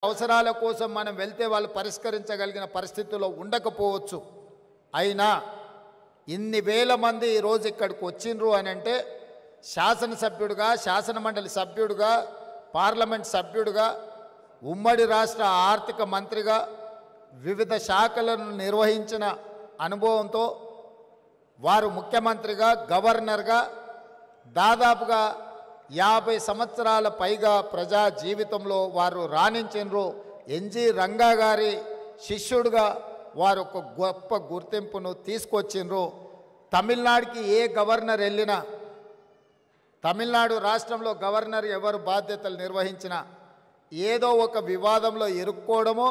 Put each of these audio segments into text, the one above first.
అవసరాల కోసం మనం వెళ్తే వాళ్ళు పరిష్కరించగలిగిన పరిస్థితుల్లో ఉండకపోవచ్చు. అయినా ఇన్ని వేల మంది ఈరోజు ఇక్కడికి వచ్చిండ్రు అని అంటే శాసనసభ్యుడిగా, శాసనమండలి సభ్యుడిగా, పార్లమెంట్ సభ్యుడిగా, ఉమ్మడి రాష్ట్ర ఆర్థిక మంత్రిగా వివిధ శాఖలను నిర్వహించిన అనుభవంతో వారు ముఖ్యమంత్రిగా, గవర్నర్గా దాదాపుగా 50 సంవత్సరాల పైగా ప్రజా జీవితంలో వారు రాణించినరు. ఎన్జి రంగా గారి శిష్యుడిగా వారు ఒక గొప్ప గుర్తింపును తీసుకొచ్చిండ్రు. తమిళనాడుకి ఏ గవర్నర్ వెళ్ళినా, తమిళనాడు రాష్ట్రంలో గవర్నర్ ఎవరు బాధ్యతలు నిర్వహించినా ఏదో ఒక వివాదంలో ఇరుక్కోవడమో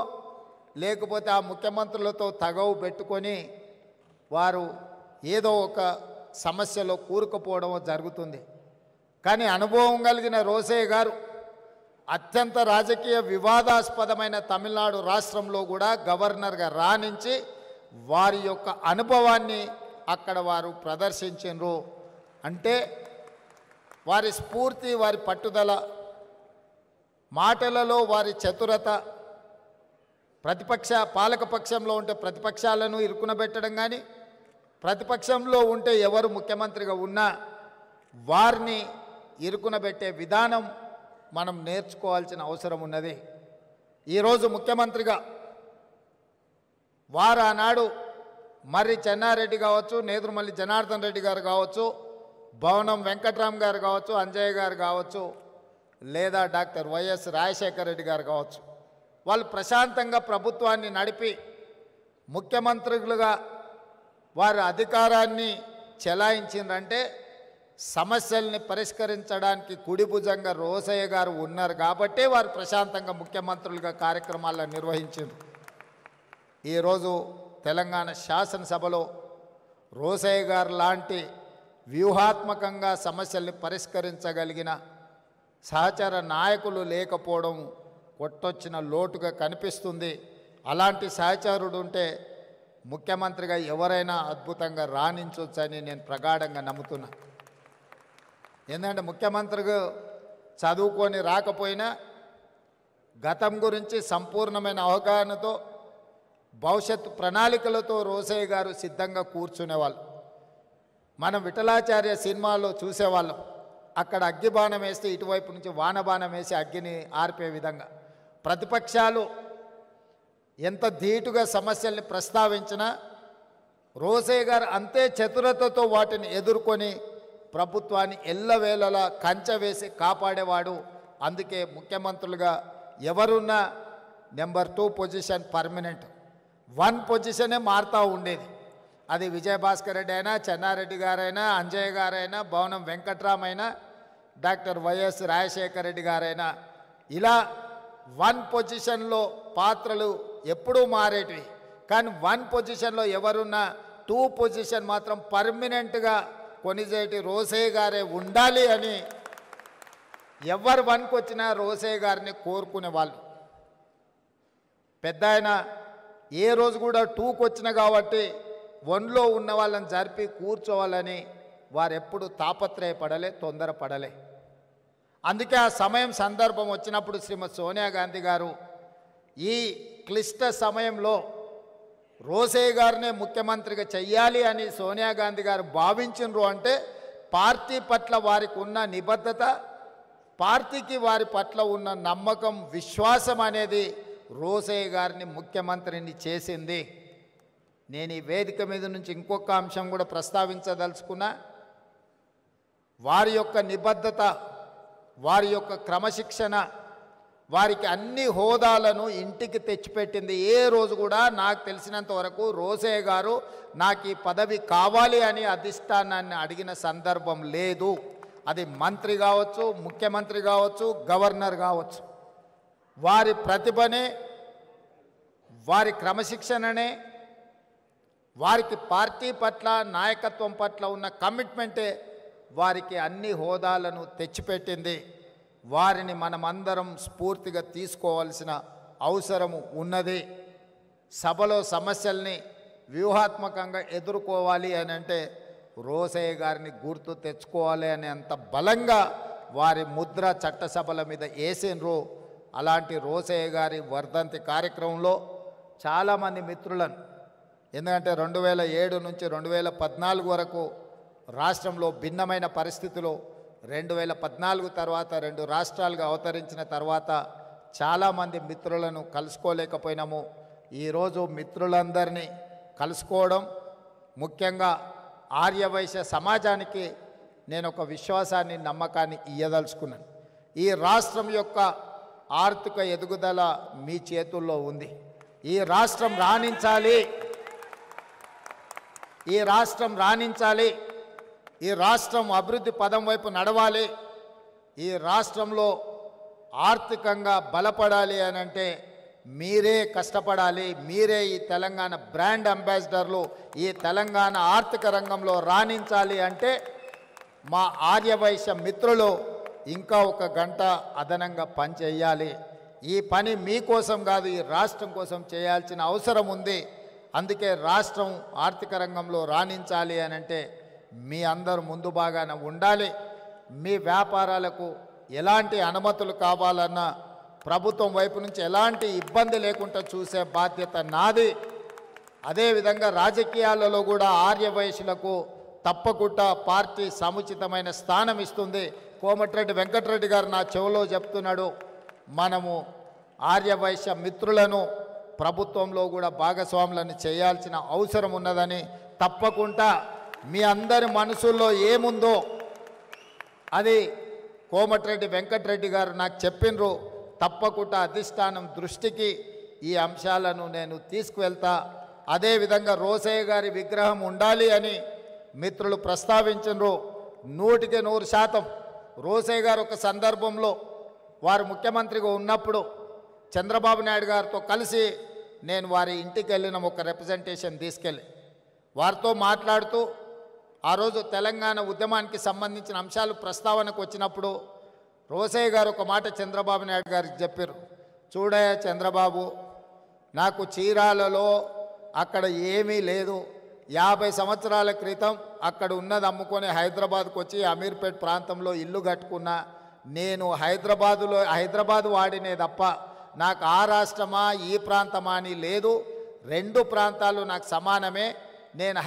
లేకపోతే ఆ ముఖ్యమంత్రులతో తగవు పెట్టుకొని వారు ఏదో ఒక సమస్యలో కూరుకుపోవడమో జరుగుతుంది. కానీ అనుభవం కలిగిన రోసయ్య గారు అత్యంత రాజకీయ వివాదాస్పదమైన తమిళనాడు రాష్ట్రంలో కూడా గవర్నర్గా రాణించి వారి యొక్క అనుభవాన్ని అక్కడ వారు ప్రదర్శించారు. అంటే వారి స్ఫూర్తి, వారి పట్టుదల, మాటలలో వారి చతురత, పాలకపక్షంలో ఉంటే ప్రతిపక్షాలను ఇరుకునబెట్టడం కానీ, ప్రతిపక్షంలో ఉంటే ఎవరు ముఖ్యమంత్రిగా ఉన్నా వారిని ఇరుకునబెట్టే విధానం మనం నేర్చుకోవాల్సిన అవసరం ఉన్నది. ఈరోజు ముఖ్యమంత్రిగా వారు ఆనాడు మర్రి చెన్నారెడ్డి కావచ్చు, నేదురుమల్లి జనార్దన్ రెడ్డి గారు కావచ్చు, భవనం వెంకట్రామ్ గారు కావచ్చు, అంజయ్య గారు కావచ్చు, లేదా డాక్టర్ వైఎస్ రాజశేఖర రెడ్డి గారు కావచ్చు, వాళ్ళు ప్రశాంతంగా ప్రభుత్వాన్ని నడిపి ముఖ్యమంత్రులుగా వారి అధికారాన్ని చెలాయించిందంటే సమస్యల్ని పరిష్కరించడానికి కుడిభుజంగా రోసయ్య గారు ఉన్నారు కాబట్టే వారు ప్రశాంతంగా ముఖ్యమంత్రులుగా కార్యక్రమాలను నిర్వహించారు. ఈరోజు తెలంగాణ శాసనసభలో రోసయ్య గారు లాంటి వ్యూహాత్మకంగా సమస్యల్ని పరిష్కరించగలిగిన సహచర నాయకులు లేకపోవడం కొట్టొచ్చిన లోటుగా కనిపిస్తుంది. అలాంటి సహచరుడు ఉంటే ముఖ్యమంత్రిగా ఎవరైనా అద్భుతంగా రాణించవచ్చని నేను ప్రగాఢంగా నమ్ముతున్నా. ఎందుకంటే ముఖ్యమంత్రిగా చదువుకొని రాకపోయినా గతం గురించి సంపూర్ణమైన అవగాహనతో, భవిష్యత్తు ప్రణాళికలతో రోసయ్య గారు సిద్ధంగా కూర్చునేవాళ్ళు. మనం విఠలాచార్య సినిమాలో చూసేవాళ్ళం. అక్కడ అగ్గిబాణం వేస్తే ఇటువైపు నుంచి వానబాణం వేసి అగ్గిని ఆర్పే విధంగా ప్రతిపక్షాలు ఎంత ధీటుగా సమస్యల్ని ప్రస్తావించినా రోసయ్య గారు అంతే చతురతతో వాటిని ఎదుర్కొని ప్రభుత్వాన్ని ఎల్లవేళలా కంచె వేసి కాపాడేవాడు. అందుకే ముఖ్యమంత్రులుగా ఎవరున్నా నెంబర్ 2 పొజిషన్ పర్మనెంట్, 1 పొజిషనే మారుతూ ఉండేది. అది విజయభాస్కర్ రెడ్డి అయినా, చెన్నారెడ్డి గారైనా, అంజయ్య గారైనా, భవనం వెంకట్రామ్ అయినా, డాక్టర్ వైఎస్ రాజశేఖర రెడ్డి గారైనా, ఇలా 1 పొజిషన్లో పాత్రలు ఎప్పుడూ మారేటివి. కానీ 1 పొజిషన్లో ఎవరున్నా 2 పొజిషన్ మాత్రం పర్మనెంట్గా కొనిజేటి రోసయ్య గారే ఉండాలి అని ఎవరు 1కి వచ్చినా రోసయ్య గారిని కోరుకునే వాళ్ళు. పెద్ద ఆయన ఏ రోజు కూడా 2కి వచ్చిన కాబట్టి 1లో ఉన్న వాళ్ళని జరిపి కూర్చోవాలని వారెప్పుడు తాపత్రయపడలే, తొందరపడలే. అందుకే ఆ సమయం సందర్భం వచ్చినప్పుడు శ్రీమతి సోనియా గాంధీ గారు ఈ క్లిష్ట సమయంలో రోసయ్య గారినే ముఖ్యమంత్రిగా చెయ్యాలి అని సోనియా గాంధీ గారు భావించినరు. అంటే పార్టీ పట్ల వారికి ఉన్న నిబద్ధత, పార్టీకి వారి పట్ల ఉన్న నమ్మకం, విశ్వాసం అనేది రోసయ్య గారిని ముఖ్యమంత్రిని చేసింది. నేను ఈ వేదిక మీద నుంచి ఇంకొక అంశం కూడా ప్రస్తావించదలుచుకున్నా. వారి యొక్క నిబద్ధత, వారి యొక్క క్రమశిక్షణ వారికి అన్ని హోదాలను ఇంటికి తెచ్చిపెట్టింది. ఏ రోజు కూడా నాకు తెలిసినంత వరకు రోసయ్య గారు నాకు ఈ పదవి కావాలి అని అధిష్టానాన్ని అడిగిన సందర్భం లేదు. అది మంత్రి కావచ్చు, ముఖ్యమంత్రి కావచ్చు, గవర్నర్ కావచ్చు. వారి ప్రతిభనే, వారి క్రమశిక్షణనే, వారికి పార్టీ పట్ల, నాయకత్వం పట్ల ఉన్న కమిట్మెంటే వారికి అన్ని హోదాలను తెచ్చిపెట్టింది. వారిని మనమందరం స్ఫూర్తిగా తీసుకోవాల్సిన అవసరము ఉన్నది. సభలో సమస్యల్ని వ్యూహాత్మకంగా ఎదుర్కోవాలి అని అంటే రోసయ్య గారిని గుర్తు తెచ్చుకోవాలి అని అంత బలంగా వారి ముద్ర చట్టసభల మీద వేసినరు. అలాంటి రోసయ్య గారి వర్ధంతి కార్యక్రమంలో చాలామంది మిత్రులను, ఎందుకంటే 2007 నుంచి 2014 వరకు రాష్ట్రంలో భిన్నమైన పరిస్థితులు, 2014 తర్వాత 2 రాష్ట్రాలుగా అవతరించిన తర్వాత చాలామంది మిత్రులను కలుసుకోలేకపోయినాము. ఈరోజు మిత్రులందరినీ కలుసుకోవడం, ముఖ్యంగా ఆర్యవైశ్య సమాజానికి నేను ఒక విశ్వాసాన్ని, నమ్మకాన్ని ఇయ్యదలుచుకున్నాను. ఈ రాష్ట్రం యొక్క ఆర్థిక ఎదుగుదల మీ చేతుల్లో ఉంది. ఈ రాష్ట్రం రాణించాలి, ఈ రాష్ట్రం రాణించాలి, ఈ రాష్ట్రం అభివృద్ధి పదం వైపు నడవాలి, ఈ రాష్ట్రంలో ఆర్థికంగా బలపడాలి అని అంటే మీరే కష్టపడాలి. మీరే ఈ తెలంగాణ బ్రాండ్ అంబాసిడర్లు, ఈ తెలంగాణ ఆర్థిక రంగంలో రాణించాలి అంటే మా ఆర్యవైశ్య మిత్రులు ఇంకా 1 గంట అదనంగా పని చేయాలి. ఈ పని మీకోసం కాదు, ఈ రాష్ట్రం కోసం చేయాల్సిన అవసరం ఉంది. అందుకే రాష్ట్రం ఆర్థిక రంగంలో రాణించాలి అని అంటే మీ అందరూ ముందు బాగానే ఉండాలి. మీ వ్యాపారాలకు ఎలాంటి అనుమతులు కావాలన్నా ప్రభుత్వం వైపు నుంచి ఎలాంటి ఇబ్బంది లేకుండా చూసే బాధ్యత నాది. అదేవిధంగా రాజకీయాలలో కూడా ఆర్యవైశ్యులకు తప్పకుండా పార్టీ సముచితమైన స్థానం ఇస్తుంది. కోమటిరెడ్డి వెంకటరెడ్డి గారు నా చెవిలో చెప్తున్నాడు, మనము ఆర్యవైశ్య మిత్రులను ప్రభుత్వంలో కూడా భాగస్వాములను చేయాల్సిన అవసరం ఉన్నదని, తప్పకుండా మీ అందరి మనసుల్లో ఏముందో అది కోమటిరెడ్డి వెంకటరెడ్డి గారు నాకు చెప్పినరు. తప్పకుండా అధిష్టానం దృష్టికి ఈ అంశాలను నేను తీసుకువెళ్తా. అదేవిధంగా రోసయ్య గారి విగ్రహం ఉండాలి అని మిత్రులు ప్రస్తావించరు. 100% రోసయ్య గారు ఒక సందర్భంలో వారు ముఖ్యమంత్రిగా ఉన్నప్పుడు చంద్రబాబు నాయుడు గారితో కలిసి నేను వారి ఇంటికి వెళ్ళిన ఒక రిప్రజెంటేషన్ తీసుకెళ్ళి వారితో మాట్లాడుతూ ఆ రోజు తెలంగాణ ఉద్యమానికి సంబంధించిన అంశాలు ప్రస్తావనకు వచ్చినప్పుడు రోసయ్య గారు ఒక మాట చంద్రబాబు నాయుడు గారికి చెప్పారు, చూడయ్య చంద్రబాబు, నాకు చీరాలలో అక్కడ ఏమీ లేదు, 50 సంవత్సరాల క్రితం అక్కడ ఉన్నది అమ్ముకొని హైదరాబాద్కు వచ్చి అమీర్పేట్ ప్రాంతంలో ఇల్లు కట్టుకున్నా. నేను హైదరాబాదు వాడినే తప్ప నాకు ఆ రాష్ట్రమా ఈ ప్రాంతమా అని లేదు. 2 ప్రాంతాలు నాకు సమానమే. నేను